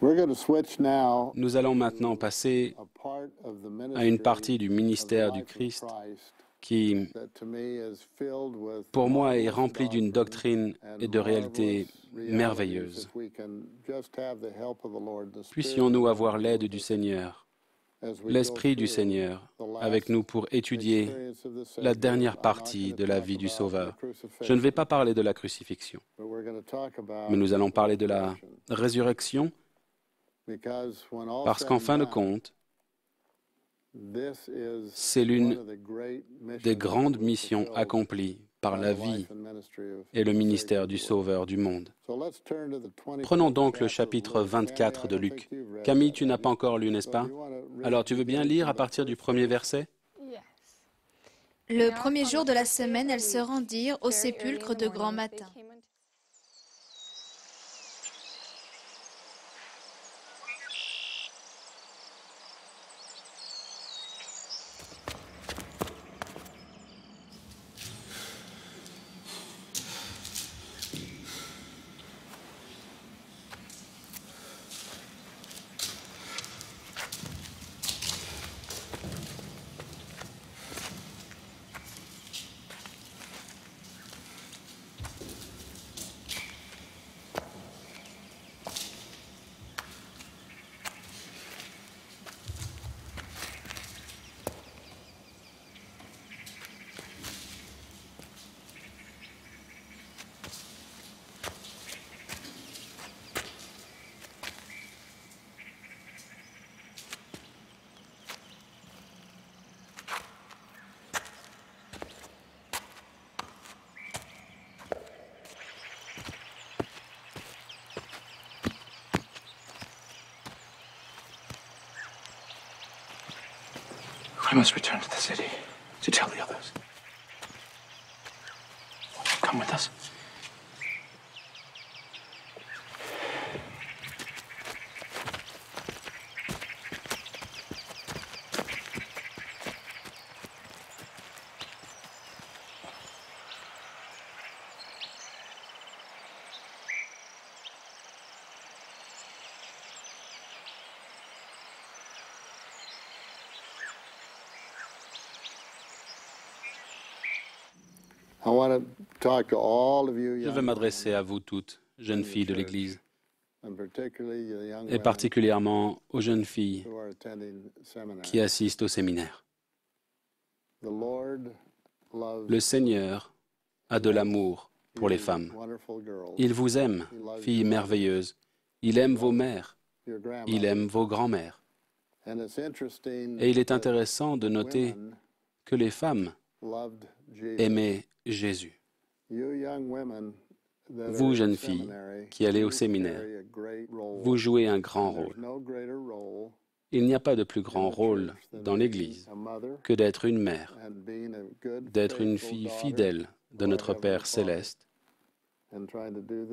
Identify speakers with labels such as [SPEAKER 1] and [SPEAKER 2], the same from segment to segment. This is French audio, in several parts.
[SPEAKER 1] Nous allons maintenant passer à une partie du ministère du Christ qui, pour moi, est remplie d'une doctrine et de réalités merveilleuses. Puissions-nous avoir l'aide du Seigneur, l'Esprit du Seigneur, avec nous pour étudier la dernière partie de la vie du Sauveur. Je ne vais pas parler de la crucifixion, mais nous allons parler de la résurrection, parce qu'en fin de compte, c'est l'une des grandes missions accomplies par la vie et le ministère du Sauveur du monde. Prenons donc le chapitre 24 de Luc. Camille, tu n'as pas encore lu, n'est-ce pas? Alors, tu veux bien lire à partir du premier verset?
[SPEAKER 2] Le premier jour de la semaine, elles se rendirent au sépulcre de grand matin.
[SPEAKER 3] We must return to the city to tell the others. Come with us.
[SPEAKER 1] Je veux m'adresser à vous toutes, jeunes filles de l'Église, et particulièrement aux jeunes filles qui assistent au séminaire. Le Seigneur a de l'amour pour les femmes. Il vous aime, filles merveilleuses. Il aime vos mères. Il aime vos grands-mères. Et il est intéressant de noter que les femmes aimaient Jésus. Vous, jeunes filles, qui allez au séminaire, vous jouez un grand rôle. Il n'y a pas de plus grand rôle dans l'Église que d'être une mère, d'être une fille fidèle de notre Père céleste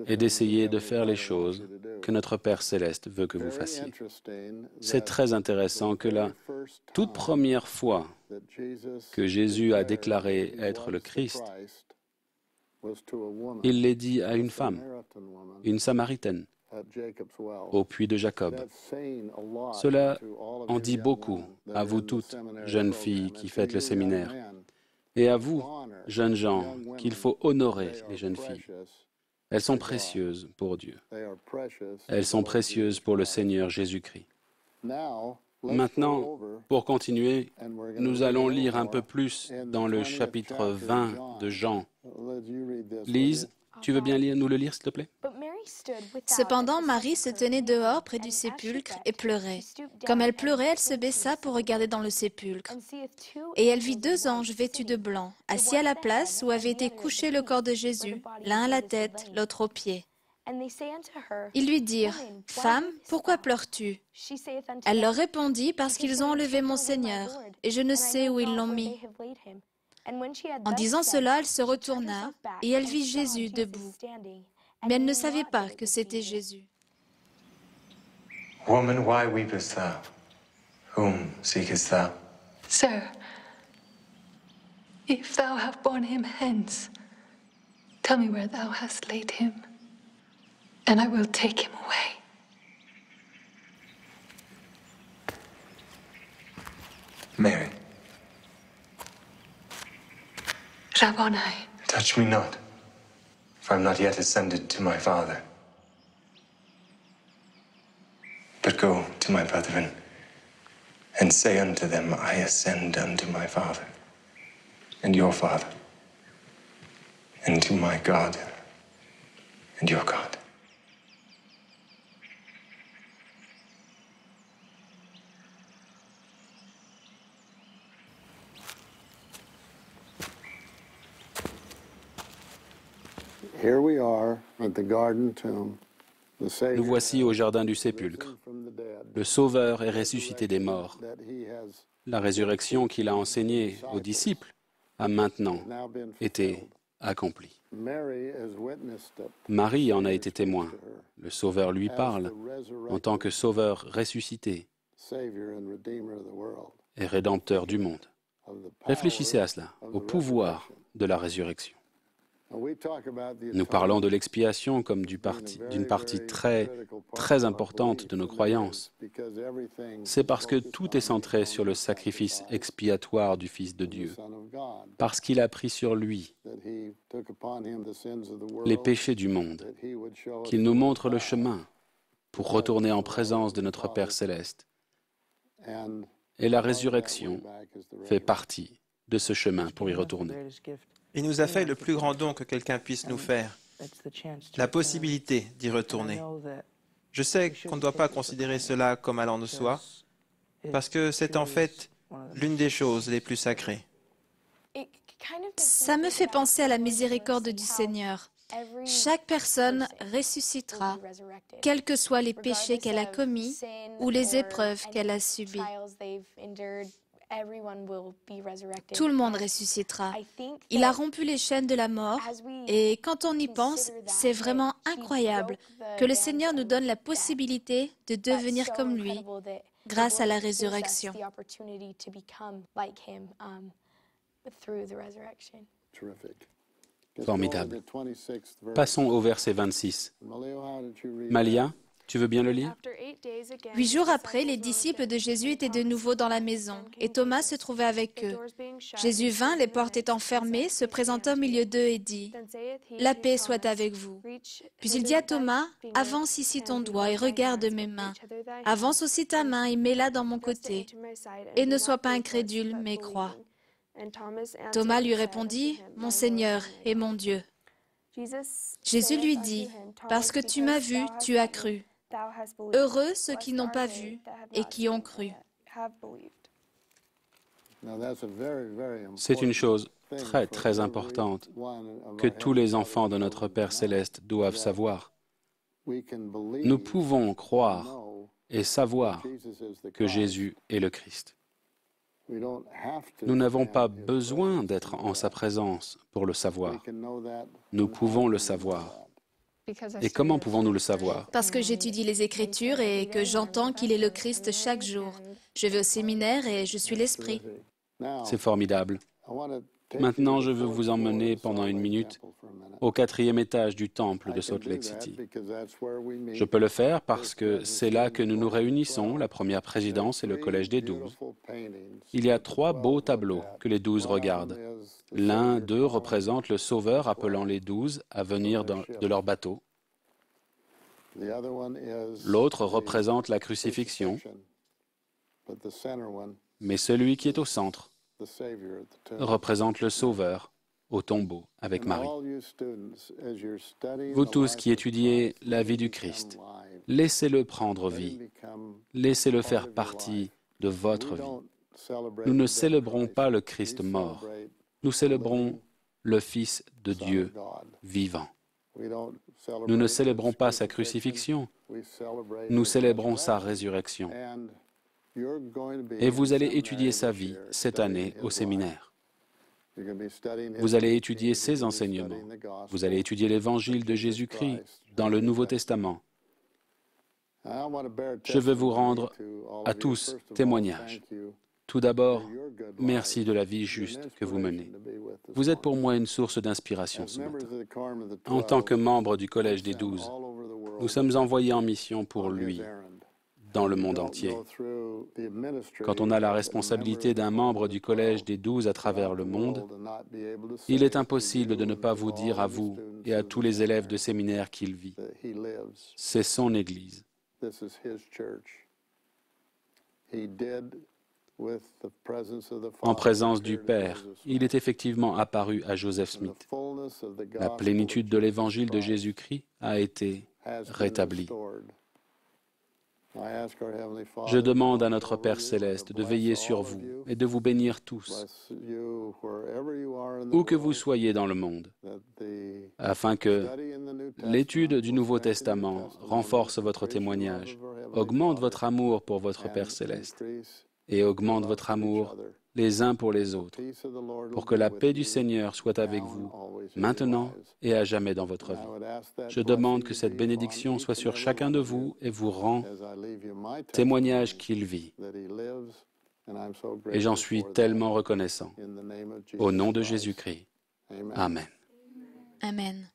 [SPEAKER 1] et d'essayer de faire les choses que notre Père céleste veut que vous fassiez. C'est très intéressant que la toute première fois que Jésus a déclaré être le Christ, il l'ait dit à une femme, une Samaritaine, au puits de Jacob. Cela en dit beaucoup à vous toutes, jeunes filles qui faites le séminaire, et à vous, jeunes gens, qu'il faut honorer les jeunes filles. Elles sont précieuses pour Dieu. Elles sont précieuses pour le Seigneur Jésus-Christ. Maintenant, pour continuer, nous allons lire un peu plus dans le chapitre 20 de Jean. Lise, tu veux bien nous le lire, s'il te plaît?
[SPEAKER 2] Cependant, Marie se tenait dehors près du sépulcre et pleurait. Comme elle pleurait, elle se baissa pour regarder dans le sépulcre. Et elle vit deux anges vêtus de blanc, assis à la place où avait été couché le corps de Jésus, l'un à la tête, l'autre aux pieds. Ils lui dirent, « Femme, pourquoi pleures-tu » Elle leur répondit, « Parce qu'ils ont enlevé mon Seigneur, et je ne sais où ils l'ont mis. » En disant cela, elle se retourna, et elle vit Jésus debout. Mais elle ne savait pas que c'était Jésus.
[SPEAKER 3] Woman, why weepest thou? Whom seekest thou?
[SPEAKER 4] Sir, if thou have borne him hence, tell me where thou hast laid him, and I will take him away.
[SPEAKER 3] Mary,
[SPEAKER 4] Rabboni,
[SPEAKER 3] touch me not, for I am not yet ascended to my Father. But go to my brethren, and say unto them, I ascend unto my Father, and your Father, and to my God, and your God.
[SPEAKER 5] Here we are at the garden tomb.
[SPEAKER 1] Nous voici au jardin du sépulcre. Le Sauveur est ressuscité des morts. La résurrection qu'il a enseignée aux disciples a maintenant été accomplie. Marie en a été témoin. Le Sauveur lui parle en tant que Sauveur ressuscité et Rédempteur du monde. Réfléchissez à cela, au pouvoir de la résurrection. Nous parlons de l'expiation comme d'une partie très importante de nos croyances. C'est parce que tout est centré sur le sacrifice expiatoire du Fils de Dieu, parce qu'il a pris sur lui les péchés du monde, qu'il nous montre le chemin pour retourner en présence de notre Père céleste. Et la résurrection fait partie de ce chemin pour y retourner.
[SPEAKER 6] Il nous a fait le plus grand don que quelqu'un puisse nous faire, la possibilité d'y retourner. Je sais qu'on ne doit pas considérer cela comme allant de soi, parce que c'est en fait l'une des choses les plus sacrées.
[SPEAKER 2] Ça me fait penser à la miséricorde du Seigneur. Chaque personne ressuscitera, quels que soient les péchés qu'elle a commis ou les épreuves qu'elle a subies. Tout le monde ressuscitera. Il a rompu les chaînes de la mort et quand on y pense, c'est vraiment incroyable que le Seigneur nous donne la possibilité de devenir comme lui grâce à la résurrection.
[SPEAKER 1] Formidable. Passons au verset 26. Malia, tu veux bien le lire?
[SPEAKER 2] 8 jours après, les disciples de Jésus étaient de nouveau dans la maison, et Thomas se trouvait avec eux. Jésus vint, les portes étant fermées, se présenta au milieu d'eux et dit, « La paix soit avec vous. » Puis il dit à Thomas, « Avance ici ton doigt et regarde mes mains. Avance aussi ta main et mets-la dans mon côté. Et ne sois pas incrédule, mais crois. » Thomas lui répondit, « Mon Seigneur et mon Dieu. » Jésus lui dit, « Parce que tu m'as vu, tu as cru. Heureux ceux qui n'ont pas vu et qui ont cru. »
[SPEAKER 1] C'est une chose très importante que tous les enfants de notre Père céleste doivent savoir. Nous pouvons croire et savoir que Jésus est le Christ. Nous n'avons pas besoin d'être en sa présence pour le savoir. Nous pouvons le savoir. Et comment pouvons-nous le savoir?
[SPEAKER 2] Parce que j'étudie les Écritures et que j'entends qu'il est le Christ chaque jour. Je vais au séminaire et je suis l'Esprit.
[SPEAKER 1] C'est formidable. Maintenant, je veux vous emmener pendant une minute au 4e étage du temple de Salt Lake City. Je peux le faire parce que c'est là que nous nous réunissons, la première présidence et le collège des 12. Il y a 3 beaux tableaux que les 12 regardent. L'un d'eux représente le Sauveur appelant les 12 à venir de leur bateau. L'autre représente la crucifixion, mais celui qui est au centre représente le Sauveur au tombeau avec Marie. Vous tous qui étudiez la vie du Christ, laissez-le prendre vie, laissez-le faire partie de votre vie. Nous ne célébrons pas le Christ mort, nous célébrons le Fils de Dieu vivant. Nous ne célébrons pas sa crucifixion, nous célébrons sa résurrection. Et vous allez étudier sa vie cette année au séminaire. Vous allez étudier ses enseignements. Vous allez étudier l'évangile de Jésus-Christ dans le Nouveau Testament. Je veux vous rendre à tous témoignage. Tout d'abord, merci de la vie juste que vous menez. Vous êtes pour moi une source d'inspiration ce matin. En tant que membre du Collège des 12, nous sommes envoyés en mission pour lui, dans le monde entier. Quand on a la responsabilité d'un membre du Collège des 12 à travers le monde, il est impossible de ne pas vous dire à vous et à tous les élèves de séminaire qu'il vit. C'est son Église. En présence du Père, il est effectivement apparu à Joseph Smith. La plénitude de l'Évangile de Jésus-Christ a été rétablie. Je demande à notre Père céleste de veiller sur vous et de vous bénir tous, où que vous soyez dans le monde, afin que l'étude du Nouveau Testament renforce votre témoignage, augmente votre amour pour votre Père céleste et augmente votre amour les uns pour les autres, pour que la paix du Seigneur soit avec vous, maintenant et à jamais dans votre vie. Je demande que cette bénédiction soit sur chacun de vous et vous rend témoignage qu'il vit. Et j'en suis tellement reconnaissant. Au nom de Jésus-Christ. Amen.
[SPEAKER 2] Amen.